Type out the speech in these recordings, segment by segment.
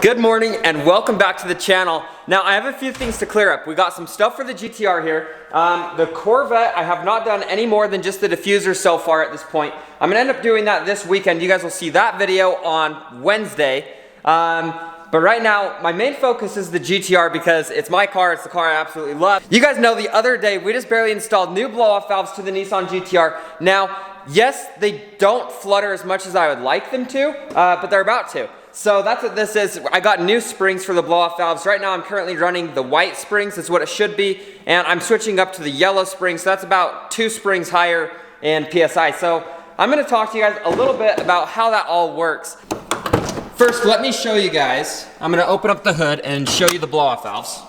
Good morning and welcome back to the channel. Now I have a few things to clear up. We got some stuff for the GTR here. The Corvette, I have not done any more than just the diffuser so far at this point. I'm gonna end up doing that this weekend. You guys will see that video on Wednesday. But right now, my main focus is the GTR because it's my car, it's the car I absolutely love. You guys know the other day, we just barely installed new blow-off valves to the Nissan GTR. Now, yes, they don't flutter as much as I would like them to, but they're about to. So that's what this is. I got new springs for the blow-off valves. Right now I'm currently running the white springs, that's what it should be, and I'm switching up to the yellow springs, so that's about 2 springs higher in PSI. So I'm gonna talk to you guys a little bit about how that all works. First, let me show you guys. I'm gonna open up the hood and show you the blow-off valves.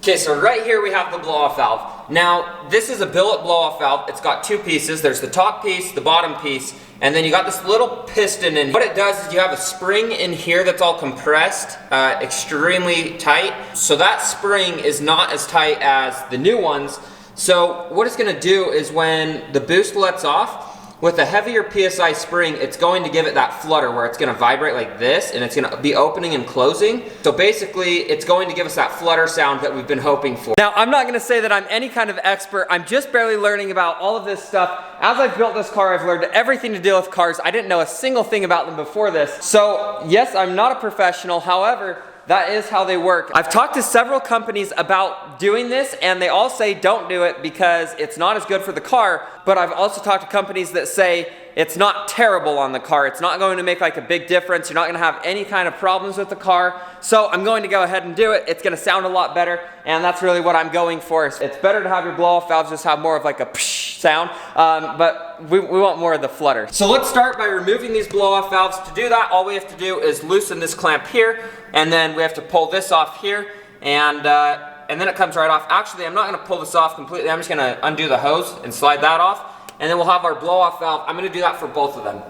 Okay, so right here we have the blow-off valve. Now, this is a billet blow-off valve. It's got 2 pieces. There's the top piece, the bottom piece, and then you got this little piston in. What it does is you have a spring in here that's all compressed, extremely tight. So that spring is not as tight as the new ones. So what it's gonna do is when the boost lets off, with a heavier PSI spring, it's going to give it that flutter where it's gonna vibrate like this and it's gonna be opening and closing. So basically, it's going to give us that flutter sound that we've been hoping for. Now, I'm not gonna say that I'm any kind of expert. I'm just barely learning about all of this stuff. As I've built this car, I've learned everything to deal with cars. I didn't know a single thing about them before this. So yes, I'm not a professional. However, that is how they work. I've talked to several companies about doing this and they all say don't do it because it's not as good for the car, but I've also talked to companies that say it's not terrible on the car. It's not going to make like a big difference. You're not gonna have any kind of problems with the car. So I'm going to go ahead and do it. It's gonna sound a lot better and that's really what I'm going for. It's better to have your blow-off valves just have more of like a psh sound, but we want more of the flutter. So let's start by removing these blow-off valves. To do that, all we have to do is loosen this clamp here, and then we have to pull this off here, and then it comes right off. Actually, I'm not gonna pull this off completely. I'm just gonna undo the hose and slide that off, and then we'll have our blow-off valve. I'm gonna do that for both of them.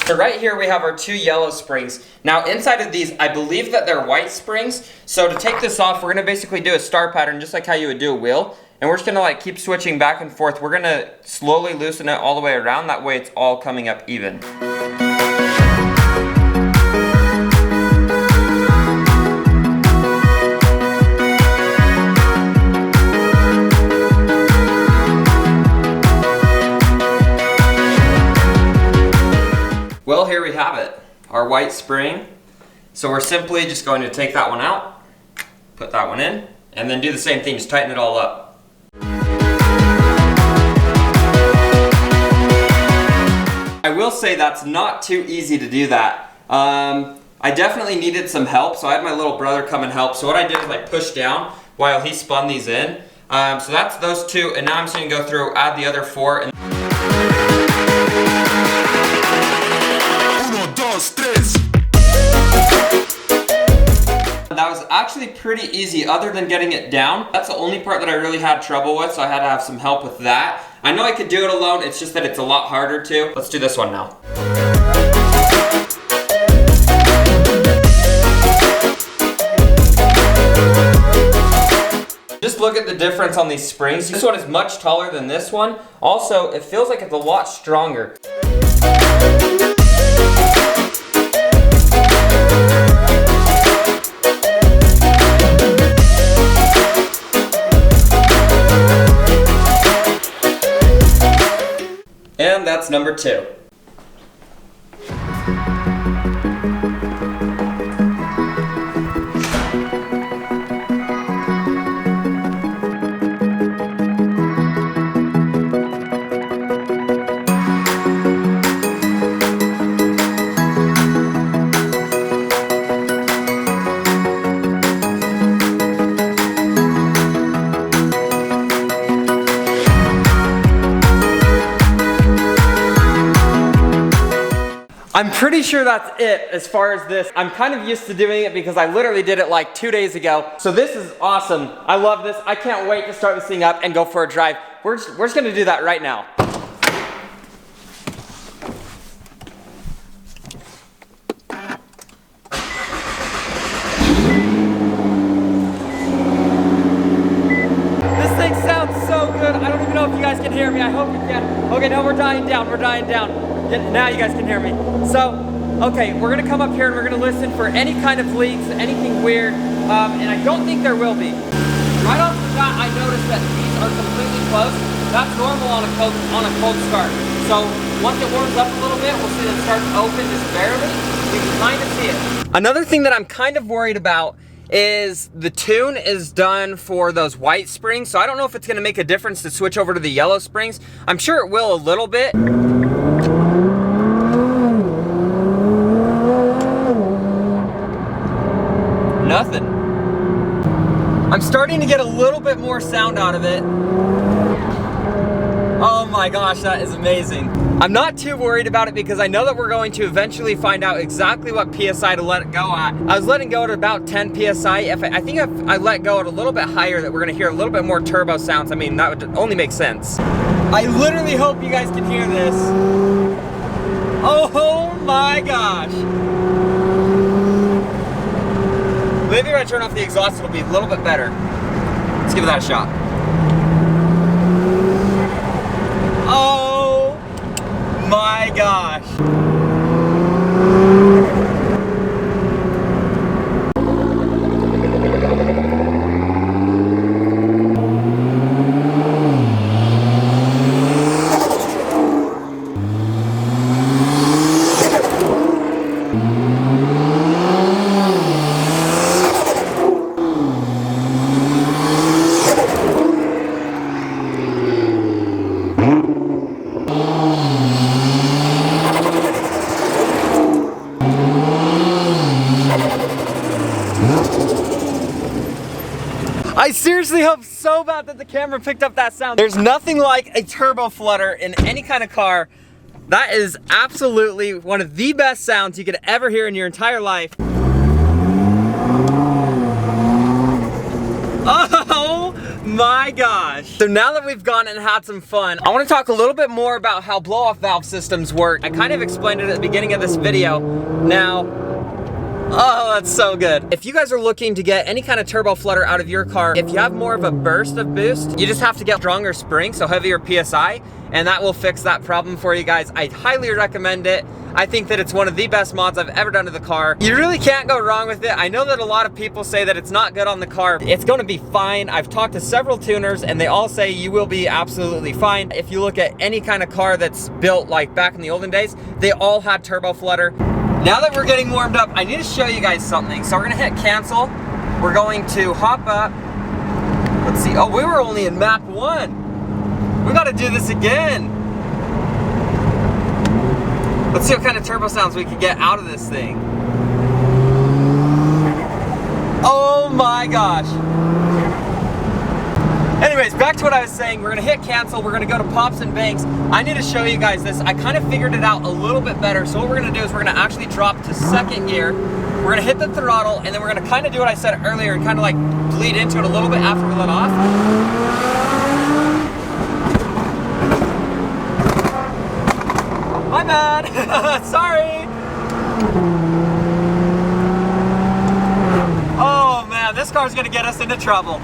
So right here we have our 2 yellow springs. Now inside of these, I believe that they're white springs. So to take this off, we're gonna basically do a star pattern just like how you would do a wheel. And we're just gonna like keep switching back and forth. We're gonna slowly loosen it all the way around. That way it's all coming up even. Well, here we have it, our white spring. So we're simply just going to take that one out, put that one in, and then do the same thing, just tighten it all up. I will say that's not too easy to do that. I definitely needed some help, so I had my little brother come and help. So what I did is I pushed down while he spun these in. So that's those 2, and now I'm just gonna go through, add the other 4. And that was actually pretty easy other than getting it down. That's the only part that I really had trouble with, so I had to have some help with that. I know I could do it alone, it's just that it's a lot harder to. Let's do this one now. Just look at the difference on these springs. This one is much taller than this one. Also, it feels like it's a lot stronger. And that's number 2. I'm pretty sure that's it as far as this. I'm kind of used to doing it because I literally did it like 2 days ago. So this is awesome. I love this. I can't wait to start this thing up and go for a drive. We're just gonna do that right now. This thing sounds so good. I don't even know if you guys can hear me. I hope you can. Okay, no, we're dying down. We're dying down. Yeah, now you guys can hear me. So, okay, we're gonna come up here and we're gonna listen for any kind of leaks, anything weird, and I don't think there will be. Right off the bat, I noticed that these are completely closed. That's normal on a cold start. So once it warms up a little bit, we'll see that it starts open just barely. You can kind of see it. Another thing that I'm kind of worried about is the tune is done for those white springs. So I don't know if it's gonna make a difference to switch over to the yellow springs. I'm sure it will a little bit. Nothing. I'm starting to get a little bit more sound out of it. Oh my gosh, that is amazing. I'm not too worried about it because I know that we're going to eventually find out exactly what PSI to let it go at. I was letting go at about 10 PSI. I think if I let go at a little bit higher, that we're gonna hear a little bit more turbo sounds. I mean, that would only make sense. I literally hope you guys can hear this. Oh my gosh. Maybe if I turn off the exhaust, it'll be a little bit better. Let's give that a shot. Oh my gosh. I seriously hope so bad that the camera picked up that sound. There's nothing like a turbo flutter in any kind of car. That is absolutely one of the best sounds you could ever hear in your entire life. Oh my gosh. So now that we've gone and had some fun, I want to talk a little bit more about how blow-off valve systems work. I kind of explained it at the beginning of this video. Now, oh, that's so good. If you guys are looking to get any kind of turbo flutter out of your car, if you have more of a burst of boost, you just have to get stronger springs, so heavier PSI, and that will fix that problem for you guys. I highly recommend it. I think that it's one of the best mods I've ever done to the car. You really can't go wrong with it. I know that a lot of people say that it's not good on the car. It's gonna be fine. I've talked to several tuners and they all say you will be absolutely fine. If you look at any kind of car that's built like back in the olden days, they all had turbo flutter. Now that we're getting warmed up, I need to show you guys something. So we're gonna hit cancel. We're going to hop up. Let's see, oh, we were only in map 1. We gotta do this again. Let's see what kind of turbo sounds we can get out of this thing. Oh my gosh. Anyways, back to what I was saying. We're gonna hit cancel. We're gonna go to pops and banks. I need to show you guys this. I kind of figured it out a little bit better. So what we're gonna do is we're gonna actually drop to 2nd gear. We're gonna hit the throttle and then we're gonna kind of do what I said earlier and kind of like bleed into it a little bit after we let off. My bad. Sorry. Oh man, this car's gonna get us into trouble.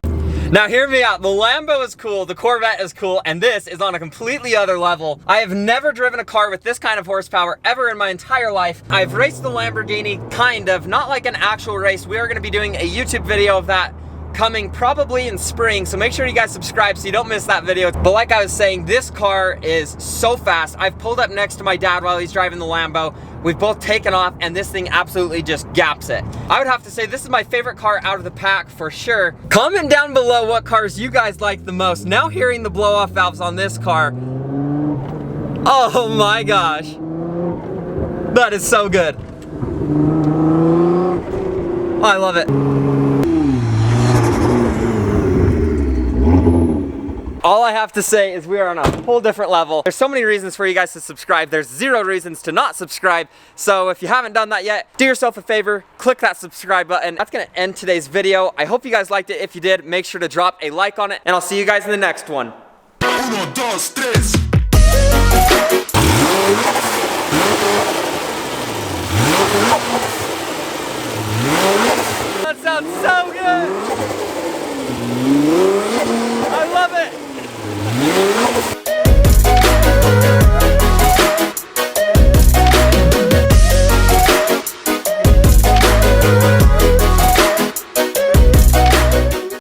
Now hear me out, the Lambo is cool, the Corvette is cool, and this is on a completely other level. I have never driven a car with this kind of horsepower ever in my entire life. I've raced the Lamborghini, kind of, not like an actual race. We are gonna be doing a YouTube video of that coming probably in spring, so make sure you guys subscribe so you don't miss that video. But like I was saying, this car is so fast. I've pulled up next to my dad while he's driving the Lambo. We've both taken off and this thing absolutely just gaps it. I would have to say this is my favorite car out of the pack for sure. Comment down below what cars you guys like the most. Now hearing the blow-off valves on this car, oh my gosh, that is so good. Oh, I love it. All I have to say is we are on a whole different level. There's so many reasons for you guys to subscribe. There's 0 reasons to not subscribe. So if you haven't done that yet, do yourself a favor, click that subscribe button. That's gonna end today's video. I hope you guys liked it. If you did, make sure to drop a like on it, and I'll see you guys in the next one. 1, 2, 3.